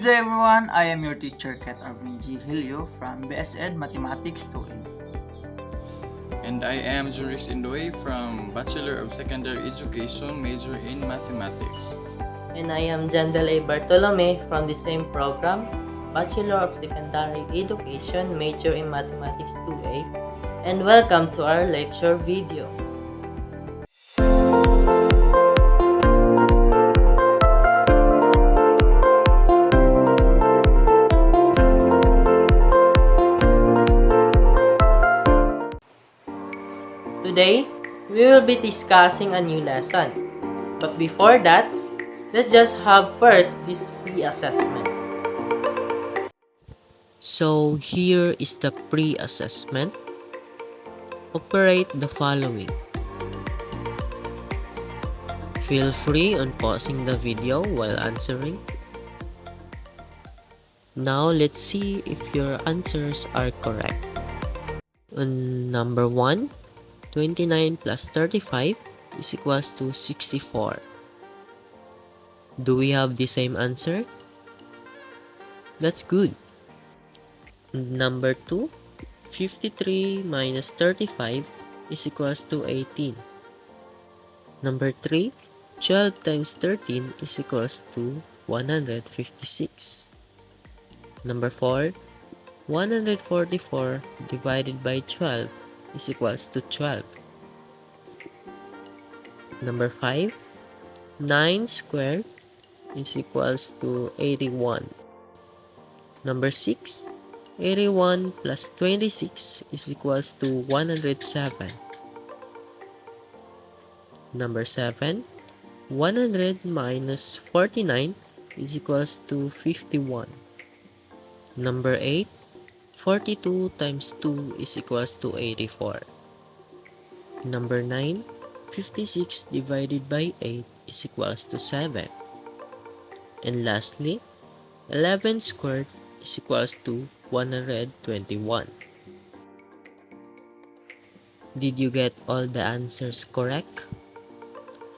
Good day everyone, I am your teacher Kat Arvin G. Hilio from BSEd Mathematics 2A. And I am Juris Indoy from Bachelor of Secondary Education, major in Mathematics. And I am Jandel A. Bartolome from the same program, Bachelor of Secondary Education, major in Mathematics 2A. And welcome to our lecture video. Today, we will be discussing a new lesson. But before that, let's just have first this pre-assessment. So here is the pre-assessment. Operate the following. Feel free on pausing the video while answering. Now let's see if your answers are correct. On number 1, 29 plus 35 is equals to 64. Do we have the same answer? That's good. Number 2, 53 minus 35 is equals to 18. Number 3, 12 times 13 is equals to 156. Number 4, 144 divided by 12 is equals to 12. Number 5, 9 squared is equals to 81. Number 6, 81 plus 26 is equals to 107. Number 7, 100 minus 49 is equals to 51. Number 8, 42 times 2 is equals to 84. Number 9, 56 divided by 8 is equals to 7. And lastly, 11 squared is equals to 121. Did you get all the answers correct?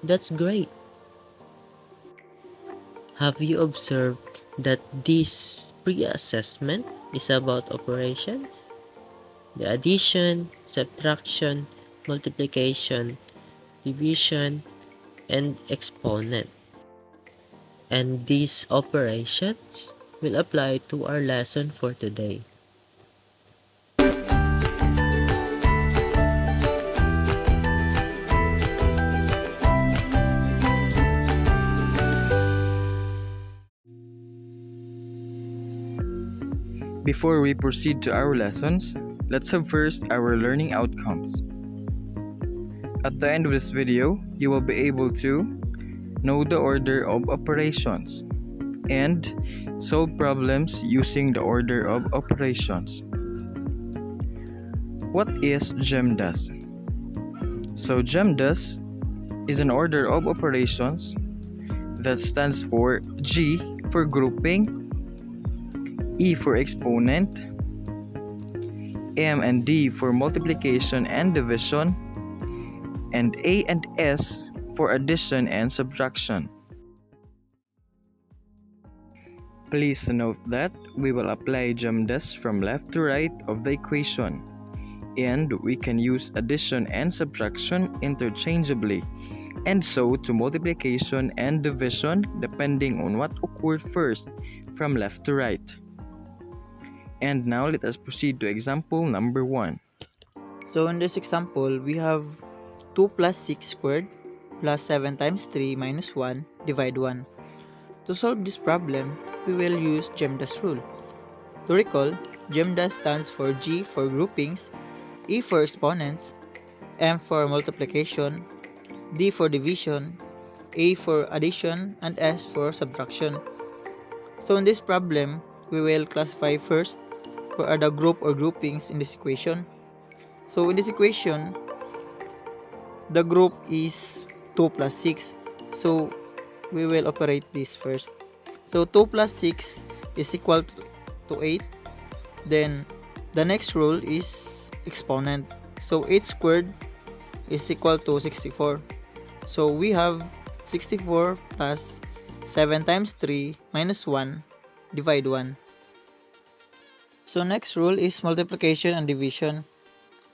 That's great. Have you observed that this pre-assessment is about operations? The addition, subtraction, multiplication, division, and exponent. And these operations will apply to our lesson for today. Before we proceed to our lessons, let's have first our learning outcomes. At the end of this video, you will be able to know the order of operations and solve problems using the order of operations. What is GEMDAS? So GEMDAS is an order of operations that stands for G for grouping, E for exponent, M and D for multiplication and division, and A and S for addition and subtraction. Please note that we will apply GEMDAS from left to right of the equation, and we can use addition and subtraction interchangeably, and so to multiplication and division depending on what occurred first from left to right. And now let us proceed to example number 1. So in this example, we have 2 plus 6 squared plus 7 times 3 minus 1 divide 1. To solve this problem, we will use GEMDAS rule. To recall, GEMDAS stands for G for groupings, E for exponents, M for multiplication, D for division, A for addition, and S for subtraction. So in this problem, we will classify first what are the group or groupings in this equation. So in this equation, the group is 2 plus 6. So we will operate this first. So 2 plus 6 is equal to 8. Then the next rule is exponent. So 8 squared is equal to 64. So we have 64 plus 7 times 3 minus 1 divide 1. So next rule is multiplication and division.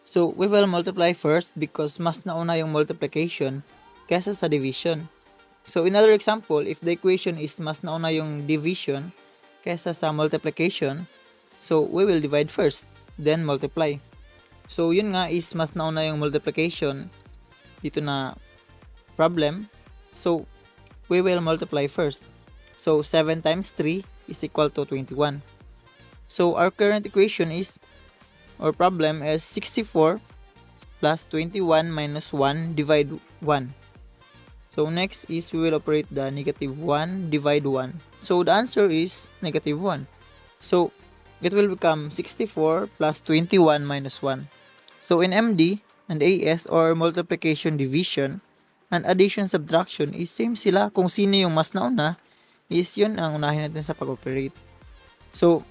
So we will multiply first because mas nauna yung multiplication kesa sa division. So in other example, if the equation is mas nauna yung division kesa sa multiplication, so we will divide first, then multiply. So yun nga is mas nauna yung multiplication dito na problem. So we will multiply first. So 7 times 3 is equal to 21. So our current equation is, or problem is 64 plus 21 minus 1 divide 1. So next is we will operate the negative 1 divide 1. So the answer is negative 1. So it will become 64 plus 21 minus 1. So in MD and AS or multiplication division and addition subtraction is same sila. Kung sino yung mas nauna is yun ang unahin natin sa pag-operate. So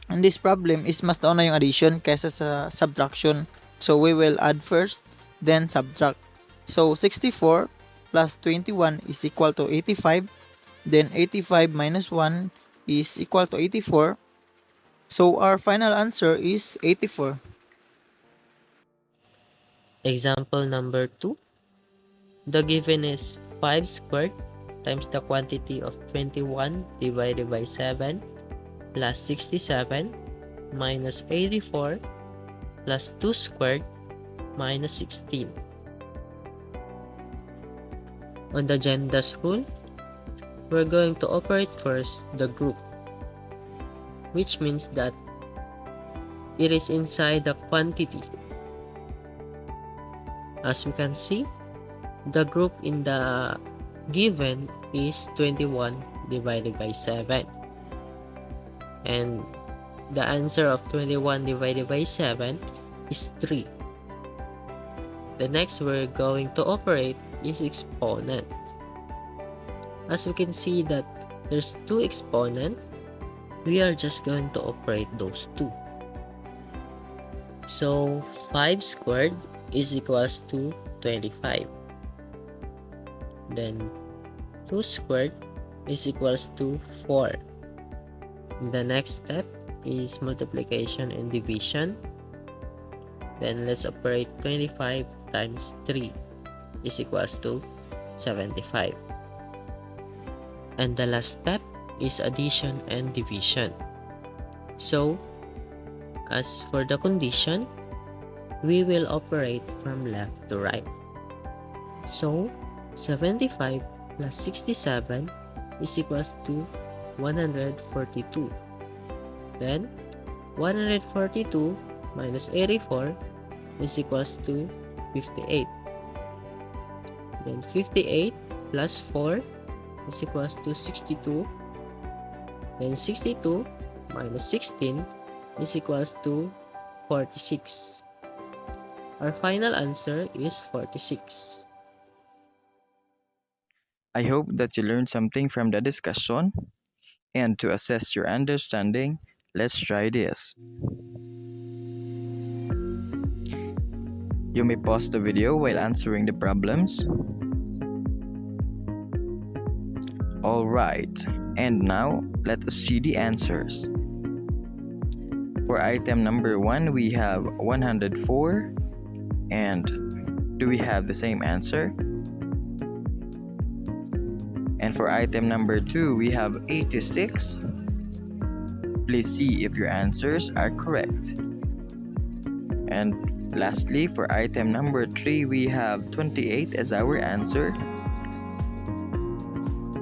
in this problem is mas nauna yung addition kaysa sa subtraction. So we will add first, then subtract. So 64 plus 21 is equal to 85. Then 85 minus 1 is equal to 84. So our final answer is 84. Example number 2. The given is 5 squared times the quantity of 21 divided by 7 plus 67 minus 84 plus 2 squared minus 16. On the GEMDAS rule, we're going to operate first the group, which means that it is inside the quantity. As we can see, the group in the given is 21 divided by 7. And the answer of 21 divided by 7 is 3. The next we're going to operate is exponents. As we can see that there's 2 exponents, we are just going to operate those 2. So 5 squared is equals to 25. Then 2 squared is equals to 4. The next step is multiplication and division. Then let's operate 25 times 3 is equals to 75. And the last step is addition and division. So as for the condition, we will operate from left to right. So 75 plus 67 is equals to 142. Then 142 minus 84 is equals to 58. Then 58 plus 4 is equals to 62. Then 62 minus 16 is equals to 46. Our final answer is 46. I hope that you learned something from the discussion. And to assess your understanding, let's try this. You may pause the video while answering the problems. Alright, and now let us see the answers. For item number 1, we have 104. And do we have the same answer? And for item number 2, we have 86. Please see if your answers are correct. And lastly, for item number 3, we have 28 as our answer.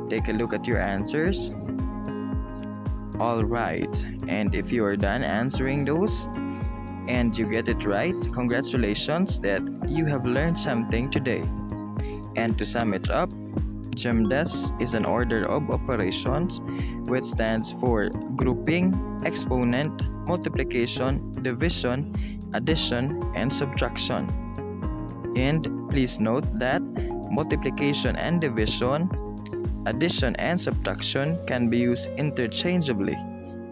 Take a look at your answers. Alright, and if you are done answering those and you get it right, congratulations that you have learned something today. And to sum it up, GEMDAS is an order of operations which stands for grouping, exponent, multiplication, division, addition, and subtraction. And please note that multiplication and division, addition and subtraction can be used interchangeably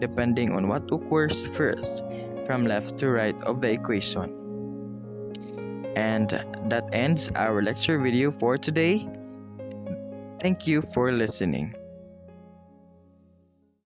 depending on what occurs first from left to right of the equation. And that ends our lecture video for today. Thank you for listening.